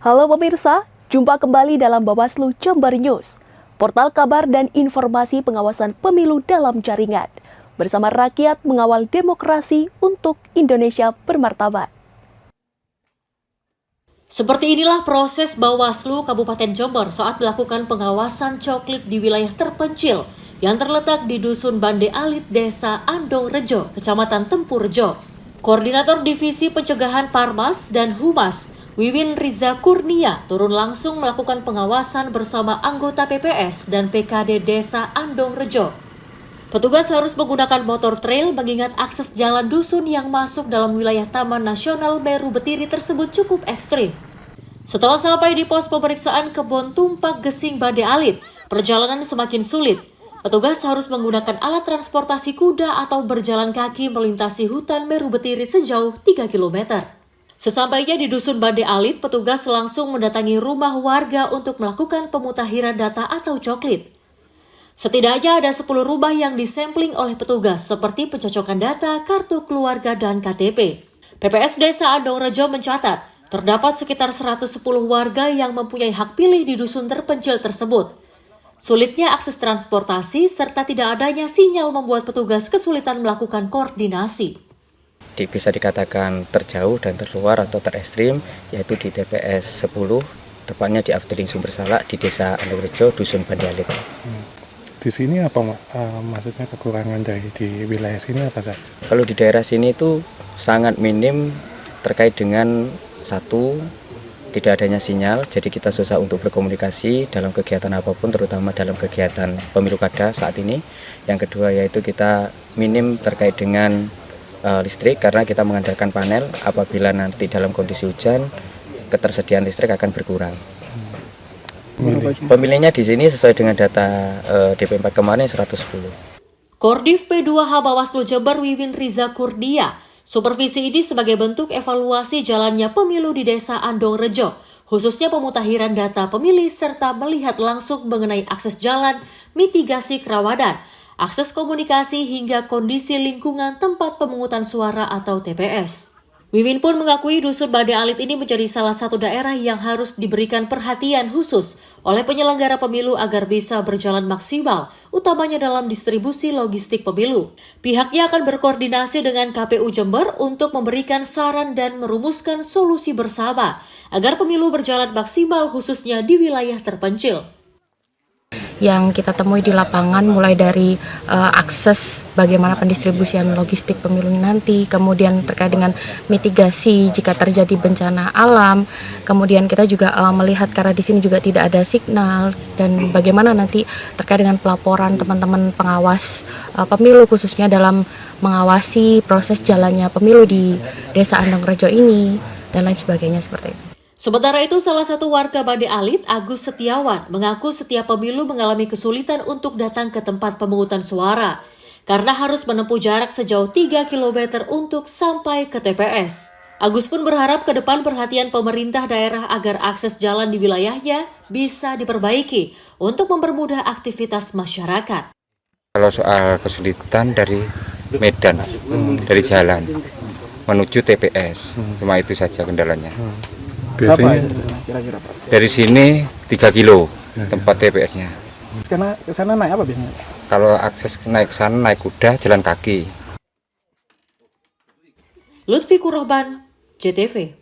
Halo pemirsa, jumpa kembali dalam Bawaslu Jember News, portal kabar dan informasi pengawasan pemilu dalam jaringan, bersama rakyat mengawal demokrasi untuk Indonesia bermartabat. Seperti inilah proses Bawaslu Kabupaten Jember saat melakukan pengawasan coklik di wilayah terpencil yang terletak di Dusun Bande Alit, Desa Andong Rejo, Kecamatan Tempurjo. Koordinator Divisi Pencegahan Parmas dan Humas, Wiwin Riza Kurnia, turun langsung melakukan pengawasan bersama anggota PPS dan PKD Desa Andong Rejo. Petugas harus menggunakan motor trail mengingat akses jalan dusun yang masuk dalam wilayah Taman Nasional Meru Betiri tersebut cukup ekstrim. Setelah sampai di pos pemeriksaan Kebon Tumpak Gesing Bande Alit, perjalanan semakin sulit. Petugas harus menggunakan alat transportasi kuda atau berjalan kaki melintasi hutan Meru Betiri sejauh 3 km. Sesampainya di Dusun Bande Alit, petugas langsung mendatangi rumah warga untuk melakukan pemutahiran data atau coklit. Setidaknya ada 10 rumah yang disampling oleh petugas seperti pencocokan data, kartu keluarga, dan KTP. PPS Desa Andong Rejo mencatat, terdapat sekitar 110 warga yang mempunyai hak pilih di dusun terpencil tersebut. Sulitnya akses transportasi serta tidak adanya sinyal membuat petugas kesulitan melakukan koordinasi. Bisa dikatakan terjauh dan terluar atau terekstrim, yaitu di TPS 10, tepatnya di Afdeling Sumber Salak di Desa Andong Rejo, Dusun Bande Alit. Di sini apa maksudnya kekurangan dari di wilayah sini apa saja? Kalau di daerah sini itu sangat minim terkait dengan satu, tidak adanya sinyal, jadi kita susah untuk berkomunikasi dalam kegiatan apapun, terutama dalam kegiatan pemilu kada saat ini. Yang kedua yaitu kita minim terkait dengan listrik karena kita mengandalkan panel. Apabila nanti dalam kondisi hujan, ketersediaan listrik akan berkurang. Pemilihnya di sini sesuai dengan data DP4 kemarin 110. Kordiv P2H Bawaslu Jember Wiwin Riza Kurnia, supervisi ini sebagai bentuk evaluasi jalannya pemilu di Desa Andong Rejo, khususnya pemutahiran data pemilih serta melihat langsung mengenai akses jalan, mitigasi kerawanan, akses komunikasi hingga kondisi lingkungan tempat pemungutan suara atau TPS. Wiwin pun mengakui Dusun Bande Alit ini menjadi salah satu daerah yang harus diberikan perhatian khusus oleh penyelenggara pemilu agar bisa berjalan maksimal, utamanya dalam distribusi logistik pemilu. Pihaknya akan berkoordinasi dengan KPU Jember untuk memberikan saran dan merumuskan solusi bersama agar pemilu berjalan maksimal khususnya di wilayah terpencil. Yang kita temui di lapangan mulai dari akses bagaimana pendistribusian logistik pemilu nanti, kemudian terkait dengan mitigasi jika terjadi bencana alam, kemudian kita juga melihat karena di sini juga tidak ada signal dan bagaimana nanti terkait dengan pelaporan teman-teman pengawas pemilu khususnya dalam mengawasi proses jalannya pemilu di Desa Andong Rejo ini dan lain sebagainya seperti itu. Sementara itu, salah satu warga Bande Alit, Agus Setiawan, mengaku setiap pemilu mengalami kesulitan untuk datang ke tempat pemungutan suara karena harus menempuh jarak sejauh 3 km untuk sampai ke TPS. Agus pun berharap ke depan perhatian pemerintah daerah agar akses jalan di wilayahnya bisa diperbaiki untuk mempermudah aktivitas masyarakat. Kalau soal kesulitan dari medan, dari jalan menuju TPS, cuma itu saja kendalanya. Biasanya Kira-kira Pak. Dari sini 3 kilo tempat TPS-nya. Karena ke sana naik apa biasanya? Kalau akses naik sana naik kuda, jalan kaki. Lutfi Kuroban, JTV.